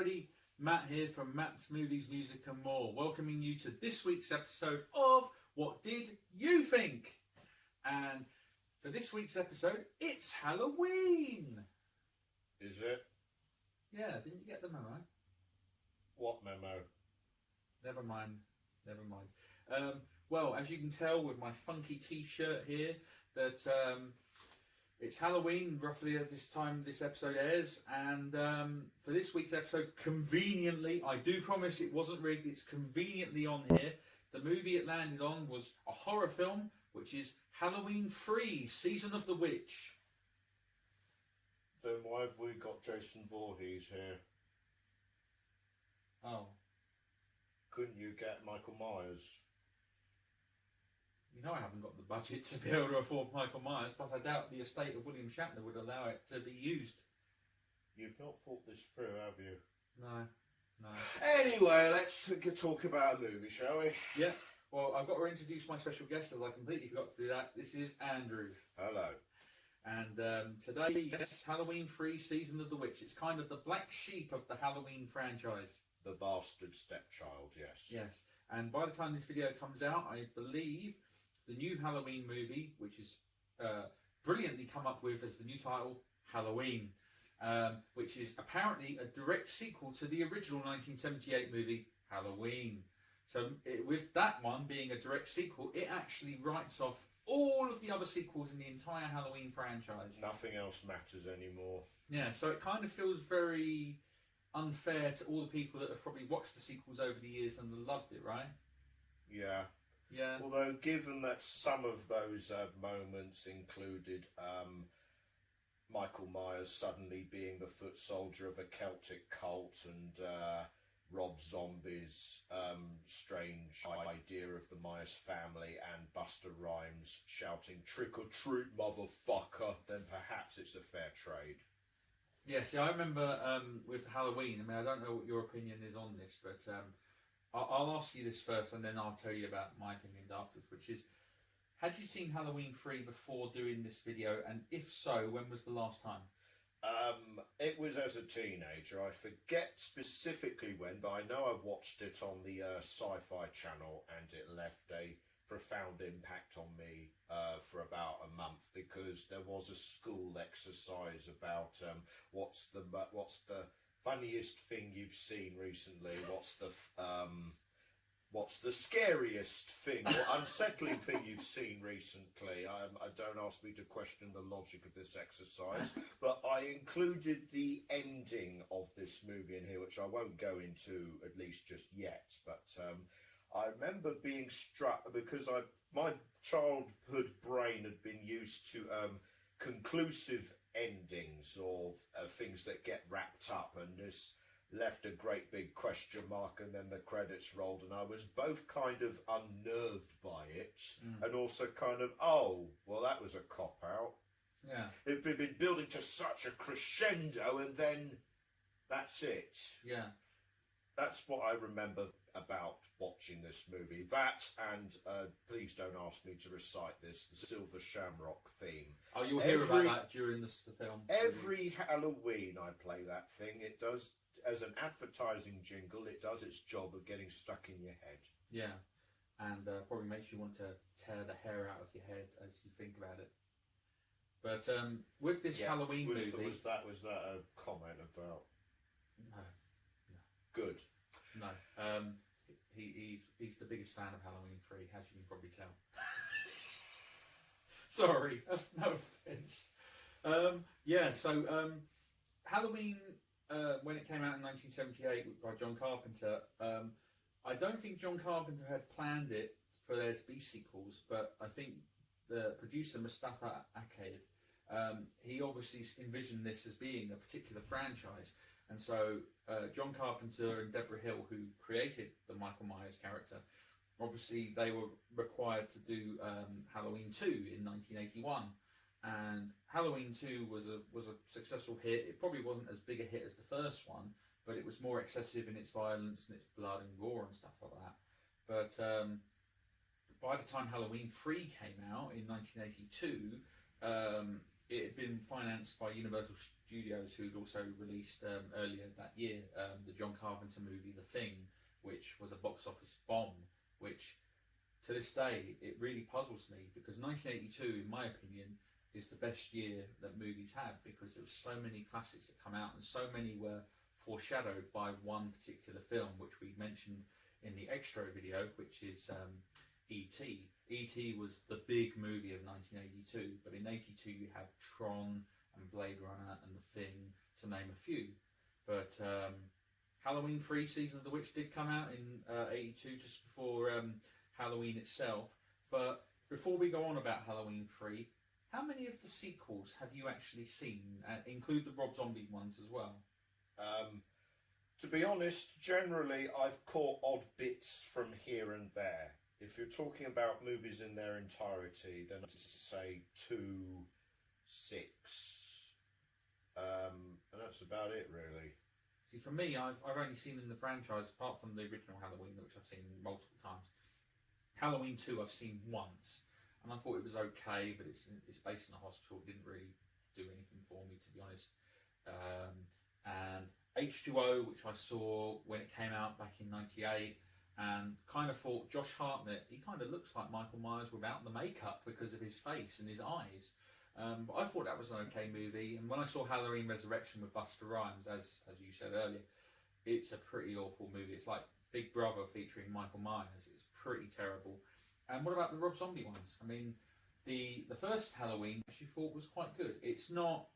everybody, Matt here from Matt's Movies, Music and More, welcoming you to this week's episode of What Did You Think? And for this week's episode, it's Halloween! Is it? Yeah, didn't you get the memo? What memo? Never mind. Well, as you can tell with my funky t-shirt here, that it's Halloween roughly at this time this episode airs, and for this week's episode, conveniently, I do promise it wasn't rigged, it's conveniently on here. The movie it landed on was a horror film, which is Halloween 3, Season of the Witch. Then why have we got Jason Voorhees here? Oh. Couldn't you get Michael Myers? You know I haven't got the budget to be able to afford Michael Myers, but I doubt the estate of William Shatner would allow it to be used. You've not thought this through, have you? No. Anyway, let's talk about a movie, shall we? Yeah. Well, I've got to introduce my special guest, as I completely forgot to do that. This is Andrew. Hello. And today, yes, Halloween 3, Season of the Witch. It's kind of the black sheep of the Halloween franchise. The bastard stepchild, yes. Yes. And by the time this video comes out, I believe the new Halloween movie, which is brilliantly come up with as the new title, Halloween, which is apparently a direct sequel to the original 1978 movie, Halloween. So with that one being a direct sequel, it actually writes off all of the other sequels in the entire Halloween franchise. Nothing else matters anymore. Yeah, so it kind of feels very unfair to all the people that have probably watched the sequels over the years and loved it, right? Yeah. Yeah. Although, given that some of those moments included Michael Myers suddenly being the foot soldier of a Celtic cult and Rob Zombie's strange idea of the Myers family and Busta Rhymes shouting "trick or treat, motherfucker," then perhaps it's a fair trade. Yeah, see, I remember with Halloween, I mean, I don't know what your opinion is on this, but I'll ask you this first and then I'll tell you about my opinions afterwards, which is, had you seen Halloween 3 before doing this video, and if so, when was the last time? It was as a teenager. I forget specifically when, but I know I watched it on the Sci-Fi channel and it left a profound impact on me for about a month, because there was a school exercise about what's the funniest thing you've seen recently, what's the scariest thing or unsettling thing you've seen recently. Don't ask me to question the logic of this exercise, but I included the ending of this movie in here, which I won't go into, at least just yet, but I remember being struck because my childhood brain had been used to conclusive endings or things that get wrapped up, and this left a great big question mark and then the credits rolled, and I was both kind of unnerved by it and also kind of, oh, well, that was a cop-out. Yeah. It had been building to such a crescendo and then that's it. Yeah. That's what I remember about watching this movie. That and please don't ask me to recite this, the Silver Shamrock theme. Oh, you'll hear about that during the film. Every Halloween I play that thing. It does, as an advertising jingle, it does its job of getting stuck in your head. Yeah. And probably makes you want to tear the hair out of your head as you think about it. But with this Halloween movie... Was that a comment about... No. Good. No. He's the biggest fan of Halloween 3, as you can probably tell. Sorry, no offence. Halloween, when it came out in 1978 by John Carpenter, I don't think John Carpenter had planned it for there to be sequels, but I think the producer, Mustafa Akkad, he obviously envisioned this as being a particular franchise. And so John Carpenter and Deborah Hill, who created the Michael Myers character, obviously they were required to do Halloween 2 in 1981. And Halloween 2 was a successful hit. It probably wasn't as big a hit as the first one, but it was more excessive in its violence and its blood and gore and stuff like that. But by the time Halloween 3 came out in 1982, it had been financed by Universal Studios, who'd also released earlier that year the John Carpenter movie The Thing, which was a box office bomb, which to this day it really puzzles me, because 1982, in my opinion, is the best year that movies had, because there were so many classics that come out and so many were foreshadowed by one particular film, which we mentioned in the extra video, which is E.T. E.T. was the big movie of 1982, but in 82 you had Tron and Blade Runner and The Thing, to name a few. But Halloween 3 Season of the Witch did come out in 82, just before Halloween itself. But before we go on about Halloween 3, how many of the sequels have you actually seen? Include the Rob Zombie ones as well. To be honest, generally I've caught odd bits from here and there. If you're talking about movies in their entirety, then I'd say 2, 6, and that's about it really. See, for me, I've only seen in the franchise, apart from the original Halloween, which I've seen multiple times. Halloween 2 I've seen once, and I thought it was okay, but it's based in a hospital. It didn't really do anything for me, to be honest. And H2O, which I saw when it came out back in 98, and kind of thought Josh Hartnett, he kind of looks like Michael Myers without the makeup because of his face and his eyes. But I thought that was an okay movie, and when I saw Halloween Resurrection with Busta Rhymes, as you said earlier, it's a pretty awful movie. It's like Big Brother featuring Michael Myers. It's pretty terrible. And what about the Rob Zombie ones? I mean, the first Halloween I actually thought was quite good. It's not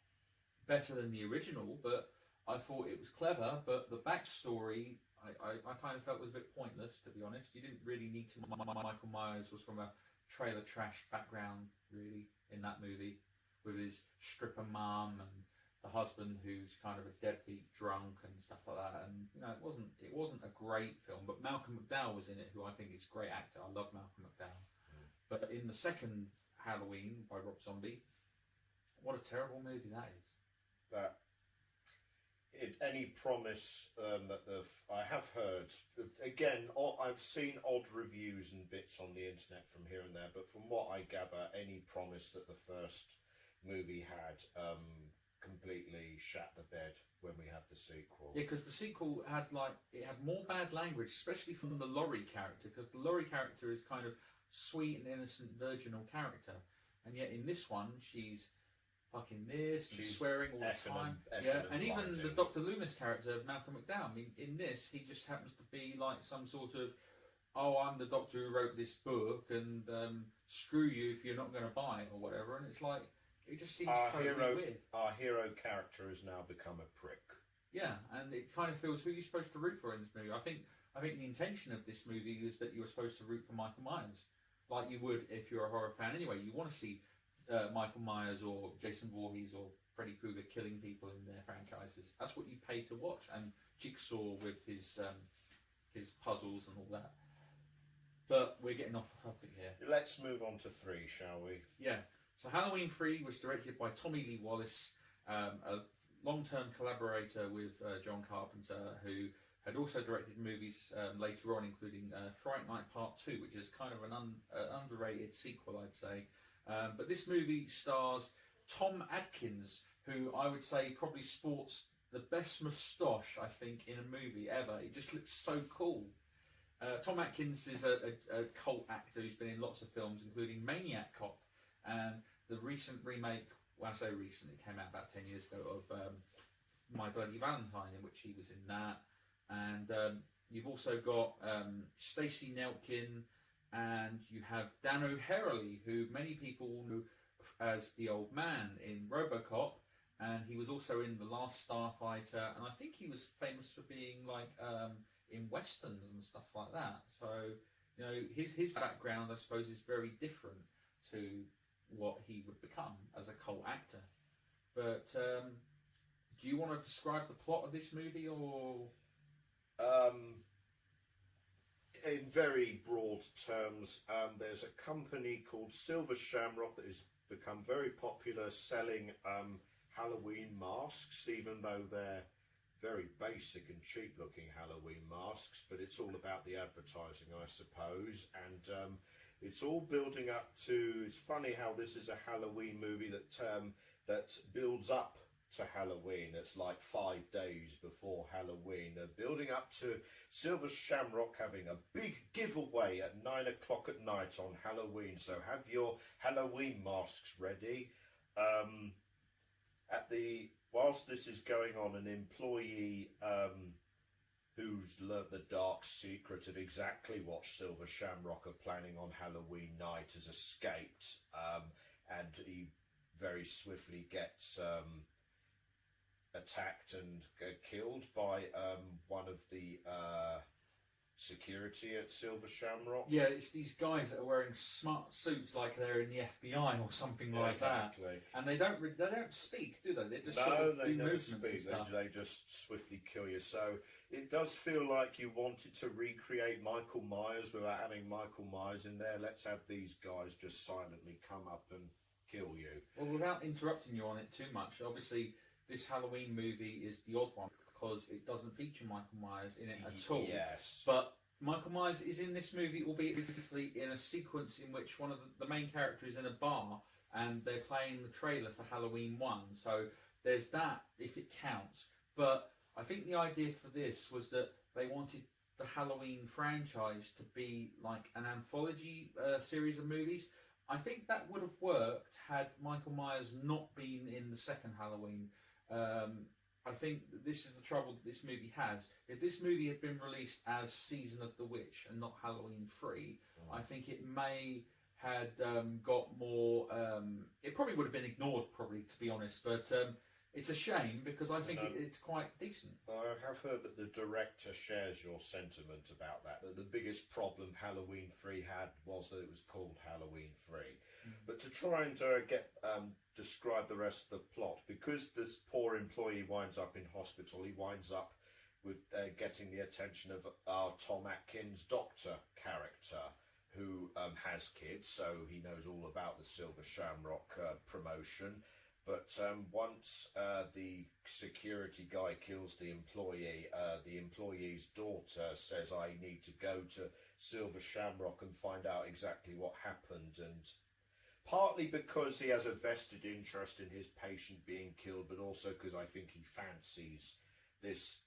better than the original, but I thought it was clever. But the backstory, I kind of felt was a bit pointless, to be honest. You didn't really need to. Michael Myers was from a trailer trash background, really, in that movie, with his stripper mum and the husband who's kind of a deadbeat drunk and stuff like that. And you know, it wasn't a great film, but Malcolm McDowell was in it, who I think is a great actor. I love Malcolm McDowell. But in the second Halloween by Rob Zombie, what a terrible movie that is. Any promise that I have heard, again, I've seen odd reviews and bits on the internet from here and there, but from what I gather, any promise that the first movie had completely shat the bed when we had the sequel. Yeah, because the sequel had more bad language, especially from the Laurie character, because the Laurie character is kind of sweet and innocent, virginal character, and yet in this one she's fucking this, she's swearing all the time. And even the Dr. Loomis character, Malcolm McDowell, I mean, in this he just happens to be like some sort of, oh, I'm the doctor who wrote this book, and screw you if you're not going to buy it or whatever. And it's like, it just seems totally weird. Our hero character has now become a prick. Yeah, and it kind of feels, who you're supposed to root for in this movie. I think the intention of this movie is that you're supposed to root for Michael Myers, like you would if you're a horror fan anyway. You want to see Michael Myers or Jason Voorhees or Freddy Krueger killing people in their franchises. That's what you pay to watch. And Jigsaw with his puzzles and all that. But we're getting off the topic here. Let's move on to 3, shall we? Yeah. So Halloween 3 was directed by Tommy Lee Wallace, a long-term collaborator with John Carpenter, who had also directed movies later on, including Fright Night Part 2, which is kind of an underrated sequel, I'd say. But this movie stars Tom Atkins, who I would say probably sports the best moustache, I think, in a movie ever. It just looks so cool. Tom Atkins is a cult actor who's been in lots of films, including Maniac Cop, and the recent remake, well, I say recent, it came out about 10 years ago, of My Bloody Valentine, in which he was in that. And you've also got Stacey Nelkin, and you have Dan O'Herlihy, who many people know as the old man in RoboCop, and he was also in The Last Starfighter, and I think he was famous for being like in westerns and stuff like that. So, you know, his background, I suppose, is very different to what he would become as a cult actor. But do you want to describe the plot of this movie, or? In very broad terms, there's a company called Silver Shamrock that has become very popular selling Halloween masks, even though they're very basic and cheap looking Halloween masks, but it's all about the advertising, I suppose. And it's all building up to, it's funny how this is a Halloween movie that builds up to Halloween. It's like 5 days before Halloween. They're building up to Silver Shamrock having a big giveaway at 9 o'clock at night on Halloween. So have your Halloween masks ready. Whilst this is going on, an employee who's learnt the dark secret of exactly what Silver Shamrock are planning on Halloween night has escaped, and he very swiftly gets attacked and killed by one of the security at Silver Shamrock. Yeah, it's these guys that are wearing smart suits like they're in the FBI or something like that. And they don't speak, do they? They just sort of they do never movements and speak. stuff. They just swiftly kill you. So it does feel like you wanted to recreate Michael Myers without having Michael Myers in there. Let's have these guys just silently come up and kill you. Well, without interrupting you on it too much, obviously this Halloween movie is the odd one because it doesn't feature Michael Myers in it at all. Yes. But Michael Myers is in this movie, albeit briefly, in a sequence in which one of the main characters is in a bar and they're playing the trailer for Halloween 1. So there's that, if it counts. But I think the idea for this was that they wanted the Halloween franchise to be like an anthology series of movies. I think that would have worked had Michael Myers not been in the second Halloween. I think this is the trouble that this movie has. If this movie had been released as Season of the Witch and not Halloween 3, I think it may had got more... it probably would have been ignored, probably, to be honest. But it's a shame because I think it's quite decent. I have heard that the director shares your sentiment about that. That the biggest problem Halloween 3 had was that it was called Halloween 3. But to try and describe the rest of the plot, because this poor employee winds up in hospital, he winds up with getting the attention of our Tom Atkins doctor character, who has kids, so he knows all about the Silver Shamrock promotion. But once the security guy kills the employee's daughter says, I need to go to Silver Shamrock and find out exactly what happened. And partly because he has a vested interest in his patient being killed, but also because I think he fancies this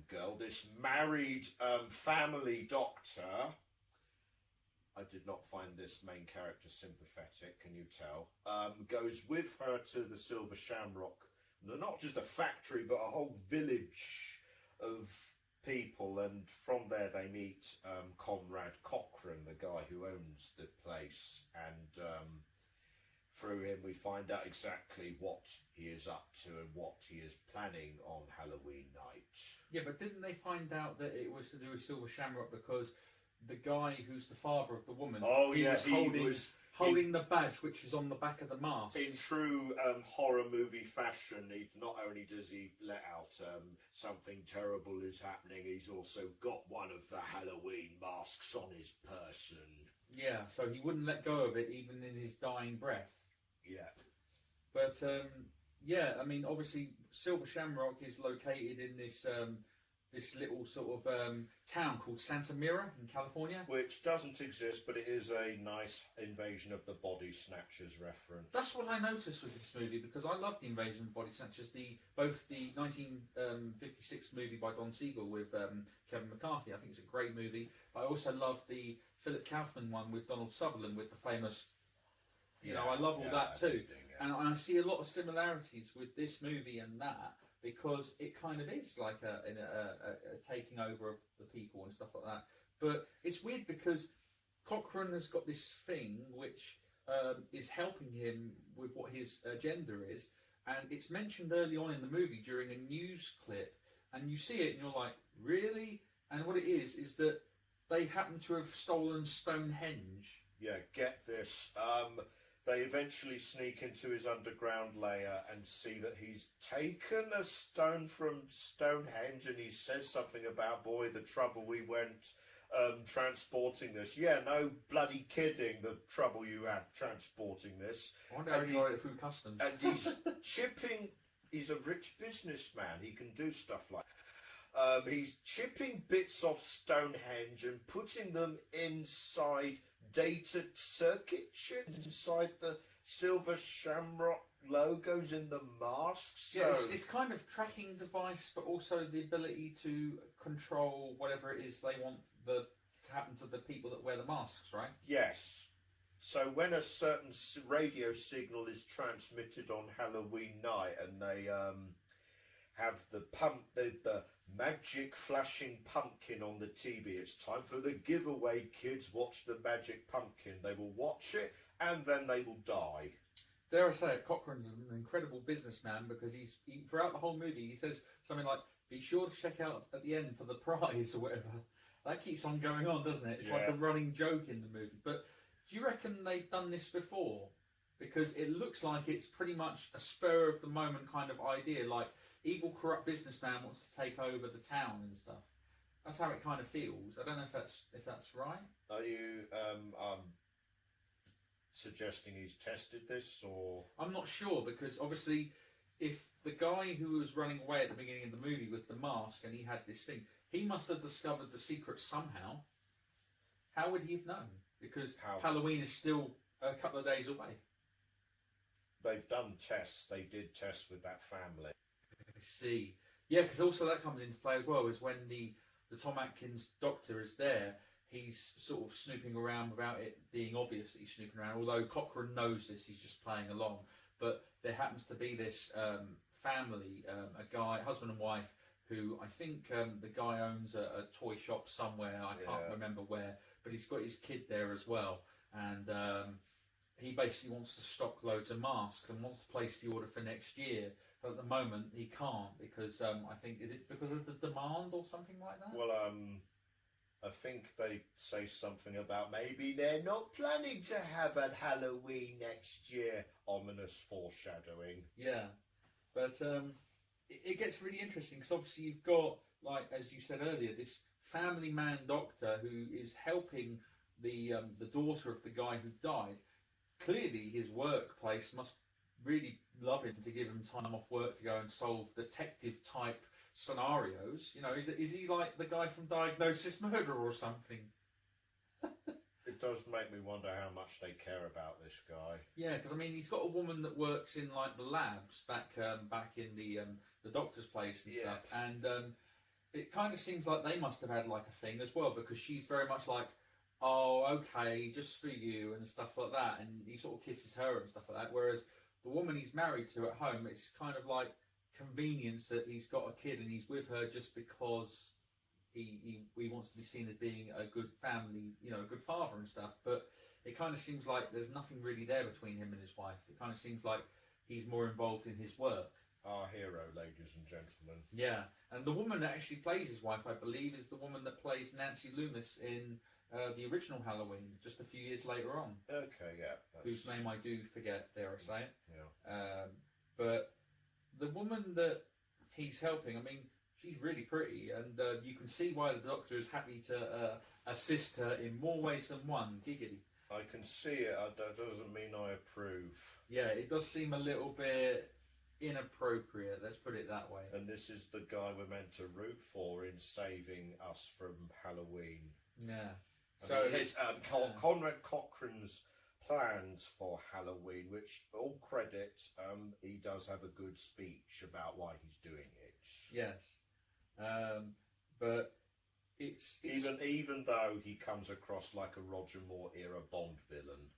girl, this married family doctor. I did not find this main character sympathetic, can you tell? Goes with her to the Silver Shamrock. Not just a factory, but a whole village of people. And from there they meet Conrad Cochran, the guy who owns the place. And through him we find out exactly what he is up to and what he is planning on Halloween night. Yeah, but didn't they find out that it was to do with Silver Shamrock because the guy who's the father of the woman, was holding the badge which is on the back of the mask. In true horror movie fashion, not only does he let out something terrible is happening, he's also got one of the Halloween masks on his person. Yeah, so he wouldn't let go of it even in his dying breath. Yeah. But yeah, I mean, obviously Silver Shamrock is located in this this little sort of town called Santa Mira in California. Which doesn't exist, but it is a nice Invasion of the Body Snatchers reference. That's what I noticed with this movie, because I love the Invasion of the Body Snatchers, both the 1956 movie by Don Siegel with Kevin McCarthy. I think it's a great movie. I also love the Philip Kaufman one with Donald Sutherland with the famous... You know, I love all that too. And I see a lot of similarities with this movie and that, because it kind of is like a taking over of the people and stuff like that. But it's weird because Cochrane has got this thing which is helping him with what his agenda is, and it's mentioned early on in the movie during a news clip, and you see it and you're like, really? And what it is that they happen to have stolen Stonehenge. Yeah, get this. They eventually sneak into his underground lair and see that he's taken a stone from Stonehenge, and he says something about, boy, the trouble we went transporting this. Yeah, no bloody kidding, the trouble you had transporting this. I wonder how he got it through customs. And he's he's a rich businessman, he can do stuff like he's chipping bits off Stonehenge and putting them inside dated circuit chips inside the Silver Shamrock logos in the masks. So Yeah, it's kind of tracking device, but also the ability to control whatever it is they want to happen to the people that wear the masks, right? yes. So when a certain radio signal is transmitted on Halloween night, and they have the magic flashing pumpkin on the TV, it's time for the giveaway. Kids, watch the magic pumpkin. They will watch it, and then they will die. Dare I say it, Cochrane's an incredible businessman, because he throughout the whole movie he says something like, "Be sure to check out at the end for the prize," or whatever. That keeps on going on, doesn't it? It's like a running joke in the movie. But do you reckon they've done this before? Because it looks like it's pretty much a spur of the moment kind of idea, like evil, corrupt businessman wants to take over the town and stuff. That's how it kind of feels. I don't know if that's right. Are you suggesting he's tested this, or I'm not sure, because obviously, if the guy who was running away at the beginning of the movie with the mask and he had this thing, he must have discovered the secret somehow. How would he have known? Because Halloween is still a couple of days away. They've done tests. They did tests with that family. I see. Yeah, because also that comes into play as well, is when the Tom Atkins doctor is there, he's sort of snooping around without it being obvious that he's snooping around, although Cochrane knows this, he's just playing along. But there happens to be this family, a guy, husband and wife, who I think the guy owns a toy shop somewhere, I can't remember where, but he's got his kid there as well. And he basically wants to stock loads of masks and wants to place the order for next year. But at the moment he can't, because I think, is it because of the demand or something like that? Well, I think they say something about maybe they're not planning to have a Halloween next year. Ominous foreshadowing. Yeah, but it gets really interesting, because obviously you've got, like as you said earlier, this family man doctor who is helping the daughter of the guy who died. Clearly his workplace must really love him to give him time off work to go and solve detective type scenarios. You know, is he like the guy from Diagnosis Murder or something? It does make me wonder how much they care about this guy. Yeah, because I mean, he's got a woman that works in like the labs back in the doctor's place and stuff, and it kind of seems like they must have had like a thing as well, because she's very much like, "Oh, okay, just for you," and stuff like that, and he sort of kisses her and stuff like that. Whereas the woman he's married to at home, it's kind of like convenience that he's got a kid and he's with her just because he wants to be seen as being a good family, you know, a good father and stuff. But it kind of seems like there's nothing really there between him and his wife. It kind of seems like he's more involved in his work. Our hero, ladies and gentlemen. Yeah, and the woman that actually plays his wife, I believe, is the woman that plays Nancy Loomis in the original Halloween, just a few years later on. Okay, yeah. Whose name I do forget, dare I say it. Yeah. But the woman that he's helping, I mean, she's really pretty, and you can see why the doctor is happy to assist her in more ways than one. Giggity. I can see it. That doesn't mean I approve. Yeah, it does seem a little bit inappropriate, let's put it that way. And this is the guy we're meant to root for in saving us from Halloween. Yeah. So his Conrad Cochrane's plans for Halloween, which all credit, he does have a good speech about why he's doing it. Yes, but it's even though he comes across like a Roger Moore era Bond villain.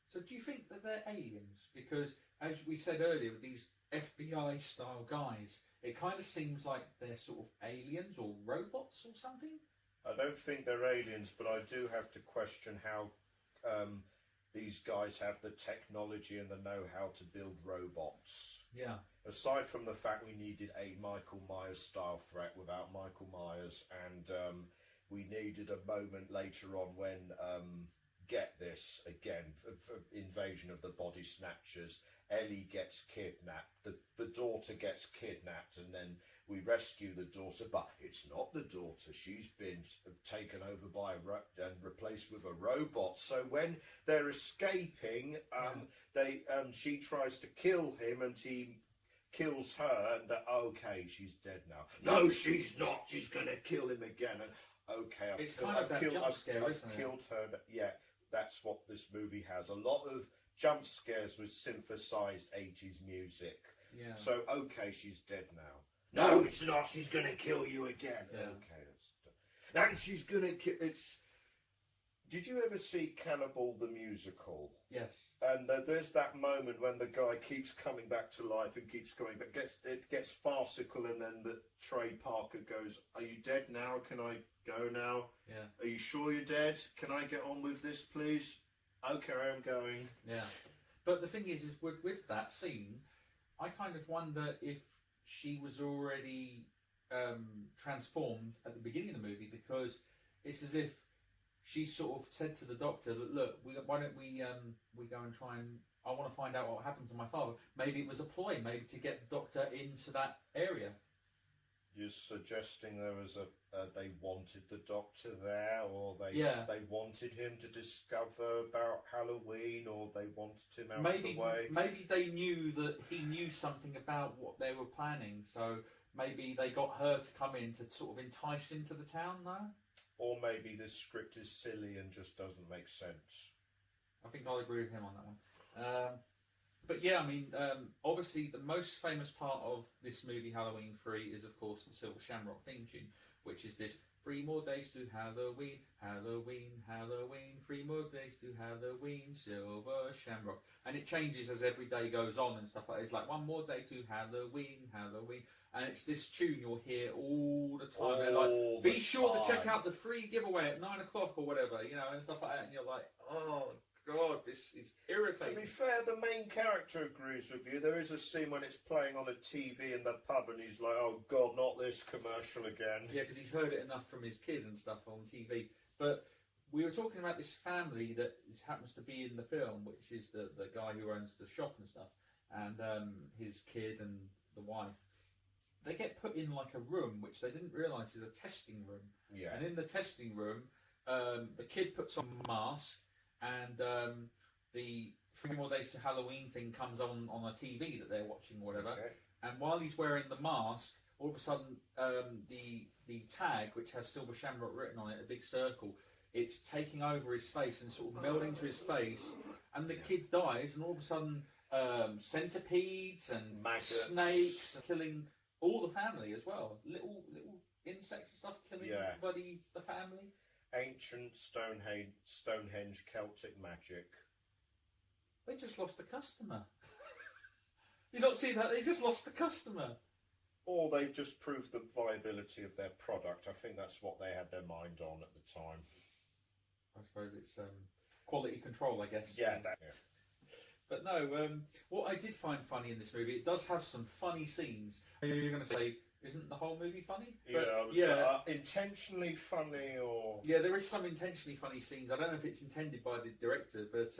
So do you think that they're aliens? Because as we said earlier, with these FBI style guys, it kind of seems like they're sort of aliens or robots or something. I don't think they're aliens, but I do have to question how these guys have the technology and the know-how to build robots. Yeah. Aside from the fact we needed a Michael Myers style threat without Michael Myers, and we needed a moment later on when, get this again, for invasion of the body snatchers, Ellie gets kidnapped, the daughter gets kidnapped, and then we rescue the daughter, but it's not the daughter. She's been taken over by and replaced with a robot. So when they're escaping, she tries to kill him, and he kills her. And okay, she's dead now. No, she's not. She's gonna kill him again. And okay, I've killed her. Yeah, that's what this movie has. A lot of jump scares with synthesized 80s music. Yeah. So, okay, she's dead now. No, it's not. She's going to kill you again. Yeah. Okay, that's... And she's going to kill... It's... Did you ever see Cannibal the Musical? Yes. And there's that moment when the guy keeps coming back to life and keeps coming back. It gets farcical, and then the Trey Parker goes, "Are you dead now? Can I go now? Yeah. Are you sure you're dead? Can I get on with this, please? Okay, I'm going." Yeah. But the thing is with that scene, I kind of wonder if she was already transformed at the beginning of the movie, because it's as if she sort of said to the doctor that, look, why don't we go and try and, I want to find out what happened to my father. Maybe it was a ploy, maybe to get the doctor into that area. You're suggesting there was they wanted the doctor there, or they wanted him to discover about Halloween, or they wanted him out of the way. Maybe they knew that he knew something about what they were planning, so maybe they got her to come in to sort of entice him to the town now. Or maybe this script is silly and just doesn't make sense. I think I'll agree with him on that one. But yeah, I mean, obviously the most famous part of this movie, Halloween 3, is of course the Silver Shamrock theme tune, which is this: 3 more days to Halloween, Halloween, Halloween, 3 more days to Halloween, Silver Shamrock. And it changes as every day goes on and stuff like that. It's like 1 more day to Halloween, Halloween. And it's this tune you'll hear all the time. They're like, be sure to check out the free giveaway at 9 o'clock or whatever, you know, and stuff like that. And you're like, oh God, this is irritating. To be fair, the main character agrees with you. There is a scene when it's playing on a TV in the pub, and he's like, oh God, not this commercial again. Yeah, because he's heard it enough from his kid and stuff on TV. But we were talking about this family that happens to be in the film, which is the guy who owns the shop and stuff, and his kid and the wife. They get put in like a room, which they didn't realise is a testing room. Yeah. And in the testing room, the kid puts on a mask, and the 3 more days to Halloween thing comes on a TV that they're watching or whatever. Okay. And while he's wearing the mask, all of a sudden the tag, which has Silver Shamrock written on it, a big circle, it's taking over his face and sort of melding to his face, and the kid dies, and all of a sudden centipedes and maggots, snakes killing all the family as well. Little insects and stuff killing the family. Ancient Stonehenge Celtic magic. They just lost a customer. You don't see that? They just lost a customer. Or they've just proved the viability of their product. I think that's what they had their mind on at the time. I suppose it's quality control, I guess. Yeah. But no, what I did find funny in this movie, it does have some funny scenes. You're going to say, isn't the whole movie funny? But, intentionally funny, or... Yeah, there is some intentionally funny scenes. I don't know if it's intended by the director, but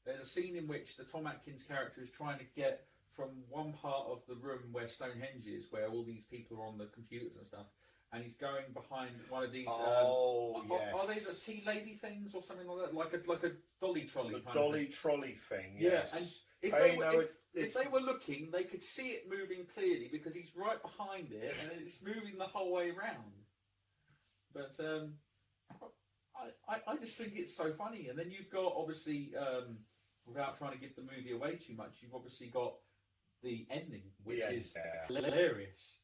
there's a scene in which the Tom Atkins character is trying to get from one part of the room where Stonehenge is, where all these people are on the computers and stuff, and he's going behind one of these... yes. Are they the tea lady things or something like that? Like a dolly trolley the kind dolly of thing. trolley thing, yes. Yeah, and if they were looking, they could see it moving clearly, because he's right behind it and it's moving the whole way around. But I just think it's so funny. And then you've got, obviously, without trying to give the movie away too much, you've obviously got the ending, which is hilarious.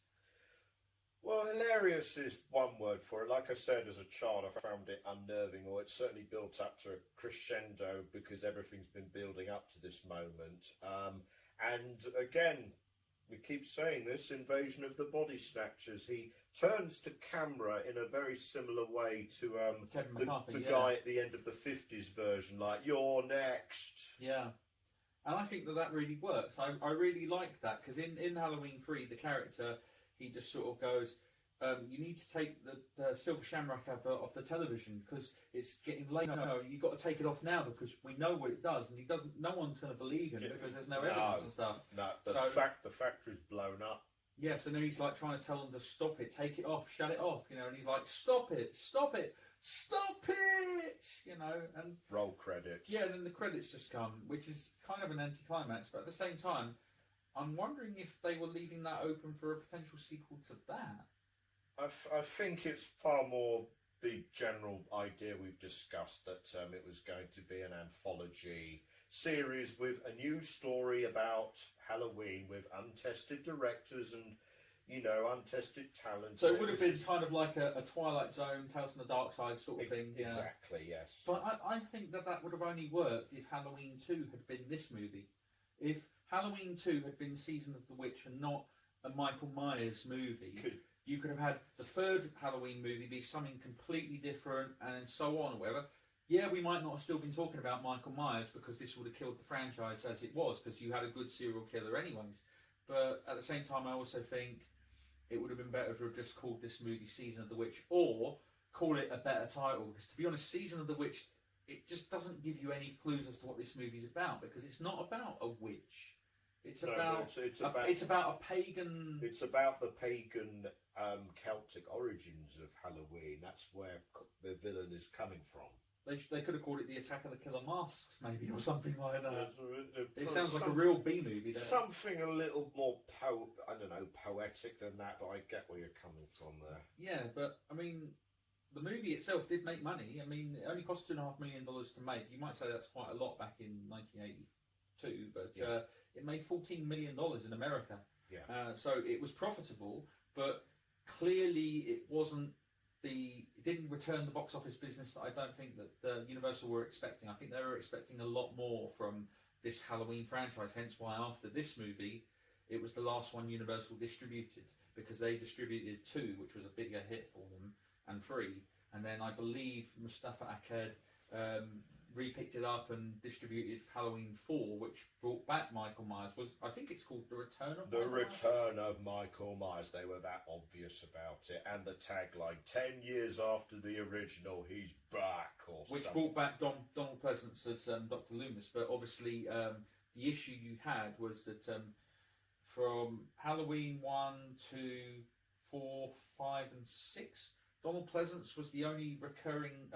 Well, hilarious is one word for it. Like I said, as a child, I found it unnerving, or it certainly built up to a crescendo, because everything's been building up to this moment. And again, we keep saying this, invasion of the body snatchers. He turns to camera in a very similar way to the guy at the end of the 50s version, like, you're next. Yeah. And I think that really works. I really like that, because in Halloween 3, the character... he just sort of goes, you need to take the Silver Shamrock advert off the television because it's getting late. No, you've got to take it off now because we know what it does, and no one's going to believe him because there's no evidence and stuff. No, the factory's blown up. Yes, and then he's like trying to tell them to stop it, take it off, shut it off, you know, and he's like, stop it, stop it, stop it, you know, and... roll credits. Yeah, and then the credits just come, which is kind of an anticlimax, but at the same time, I'm wondering if they were leaving that open for a potential sequel to that. I think it's far more the general idea we've discussed, that it was going to be an anthology series with a new story about Halloween with untested directors and, you know, untested talent. So it would have been kind of like a Twilight Zone, Tales from the Dark Side sort of thing. Yeah. Exactly, yes. But I think that would have only worked if Halloween 2 had been this movie. If Halloween 2 had been Season of the Witch and not a Michael Myers movie, you could have had the third Halloween movie be something completely different and so on or whatever. Yeah, we might not have still been talking about Michael Myers because this would have killed the franchise as it was, because you had a good serial killer anyways. But at the same time, I also think it would have been better to have just called this movie Season of the Witch, or call it a better title, because to be honest, Season of the Witch, it just doesn't give you any clues as to what this movie's about, because it's not about a witch. It's about a pagan. It's about the pagan Celtic origins of Halloween. That's where the villain is coming from. They could have called it the Attack of the Killer Masks, maybe, or something like that. It sounds like a real B movie. Something a little more poetic than that. But I get where you're coming from there. Yeah, but I mean, the movie itself did make money. I mean, it only cost $2.5 million to make. You might say that's quite a lot back in 1982, but it made $14 million in America. Yeah. So it was profitable, but clearly it wasn't. It didn't return the box office business that I don't think that Universal were expecting. I think they were expecting a lot more from this Halloween franchise, hence why after this movie, it was the last one Universal distributed, because they distributed 2, which was a bigger hit for them, and 3. And then I believe Mustafa Akkad repicked it up and distributed Halloween 4, which brought back Michael Myers. I think it's called The Return of Michael Myers. The Return of Michael Myers. They were that obvious about it. And the tagline, 10 years after the original, he's back, or which something. brought back Donald Pleasance as Dr. Loomis. But obviously, the issue you had was that from Halloween 1 to 4, 5 and 6, Donald Pleasance was the only recurring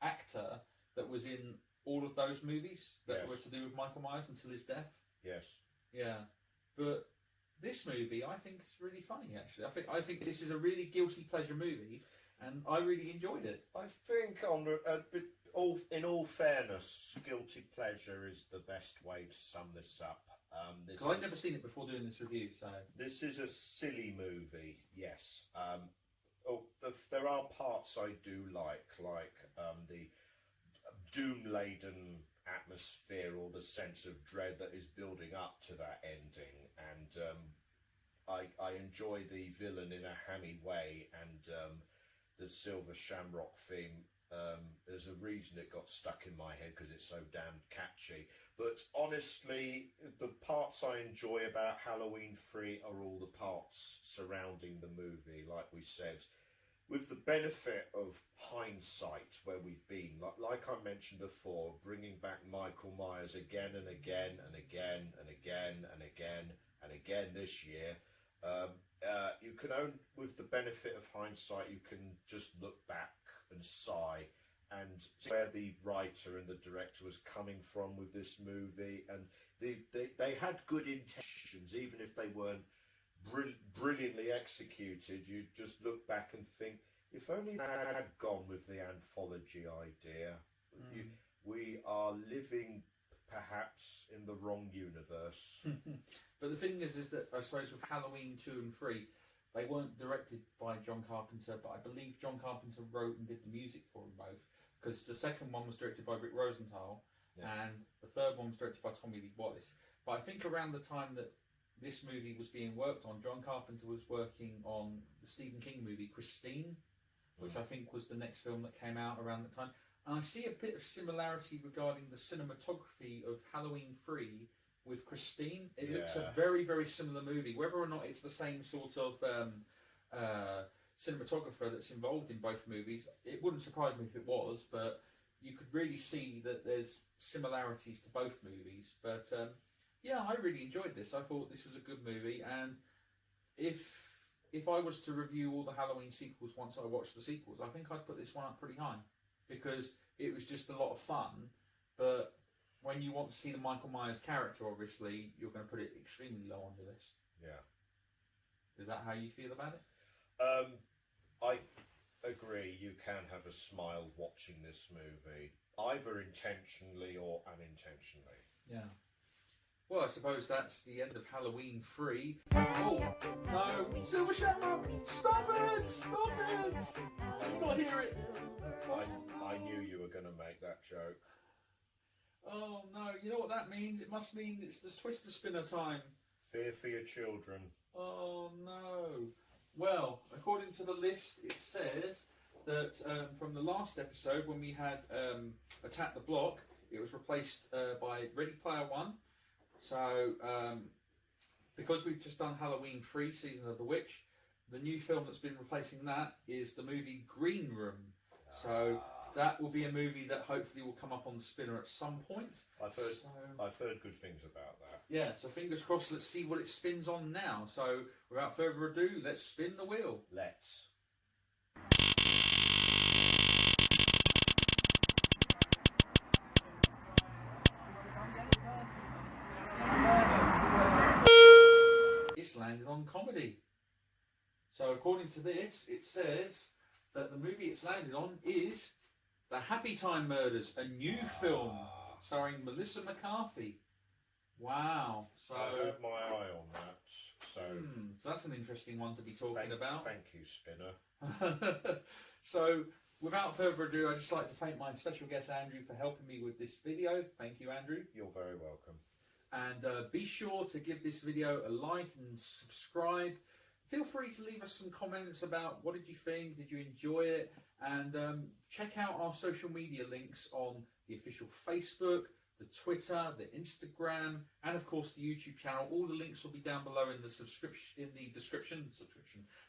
actor that was in all of those movies that were to do with Michael Myers until his death. Yes. Yeah. But this movie, I think, is really funny, actually. I think this is a really guilty pleasure movie, and I really enjoyed it. I think, in all fairness, guilty pleasure is the best way to sum this up. I'd never seen it before doing this review, so... This is a silly movie, yes. There are parts I do like the doom-laden atmosphere, or the sense of dread that is building up to that ending, and I enjoy the villain in a hammy way, and the Silver Shamrock theme. There's a reason it got stuck in my head, because it's so damn catchy. But honestly, the parts I enjoy about Halloween 3 are all the parts surrounding the movie, like we said. With the benefit of hindsight, where we've been, like I mentioned before, bringing back Michael Myers again and again and again and again and again and again this year, you can with the benefit of hindsight, you can just look back and sigh and see where the writer and the director was coming from with this movie, and they had good intentions, even if they weren't brilliantly executed. You just look back and think, if only they had gone with the anthology idea. We are living perhaps in the wrong universe. But the thing is that I suppose with Halloween 2 and 3, they weren't directed by John Carpenter, but I believe John Carpenter wrote and did the music for them both, because the second one was directed by Rick Rosenthal, and the third one was directed by Tommy Lee Wallace. But I think around the time that this movie was being worked on, John Carpenter was working on the Stephen King movie Christine, which I think was the next film that came out around the time. And I see a bit of similarity regarding the cinematography of Halloween 3 with Christine. It looks a very, very similar movie. Whether or not it's the same sort of cinematographer that's involved in both movies, it wouldn't surprise me if it was, but you could really see that there's similarities to both movies. But yeah, I really enjoyed this. I thought this was a good movie, and if I was to review all the Halloween sequels once I watched the sequels, I think I'd put this one up pretty high, because it was just a lot of fun. But when you want to see the Michael Myers character, obviously, you're going to put it extremely low on the list. Yeah. Is that how you feel about it? agree you can have a smile watching this movie, either intentionally or unintentionally. Yeah. Well, I suppose that's the end of Halloween 3. Oh, no. Silver Shamrock! Stop it! Stop it! Can you not hear it? I knew you were going to make that joke. Oh, no. You know what that means? It must mean it's the Twister Spinner time. Fear for your children. Oh, no. Well, according to the list, it says that from the last episode, when we had Attack the Block, it was replaced by Ready Player One. So, because we've just done Halloween 3, Season of the Witch, the new film that's been replacing that is the movie Green Room. So, that will be a movie that hopefully will come up on the spinner at some point. I've heard good things about that. Yeah, so fingers crossed, let's see what it spins on now. So, without further ado, let's spin the wheel. Let's. It's landed on comedy. So according to this, it says that the movie it's landed on is The Happy Time Murders, a new film starring Melissa McCarthy. Wow. So I've had my eye on that. So that's an interesting one to be talking about. Thank you, Spinner. So without further ado, I'd just like to thank my special guest Andrew for helping me with this video. Thank you, Andrew. You're very welcome. And be sure to give this video a like and subscribe. Feel free to leave us some comments about what did you think, did you enjoy it, and check out our social media links on the official Facebook, the Twitter, the Instagram, and of course the YouTube channel. All the links will be down below in the description.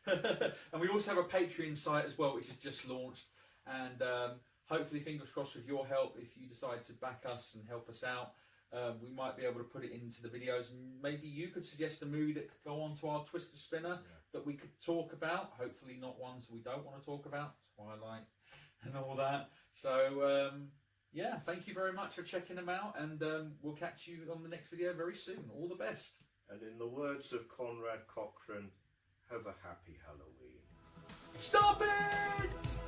And we also have a Patreon site as well, which is just launched. And hopefully, fingers crossed, with your help, if you decide to back us and help us out, we might be able to put it into the videos. Maybe you could suggest a movie that could go on to our Twister Spinner that we could talk about. Hopefully not ones we don't want to talk about. Twilight and all that. So, yeah, thank you very much for checking them out. And we'll catch you on the next video very soon. All the best. And in the words of Conrad Cochrane, have a happy Halloween. Stop it!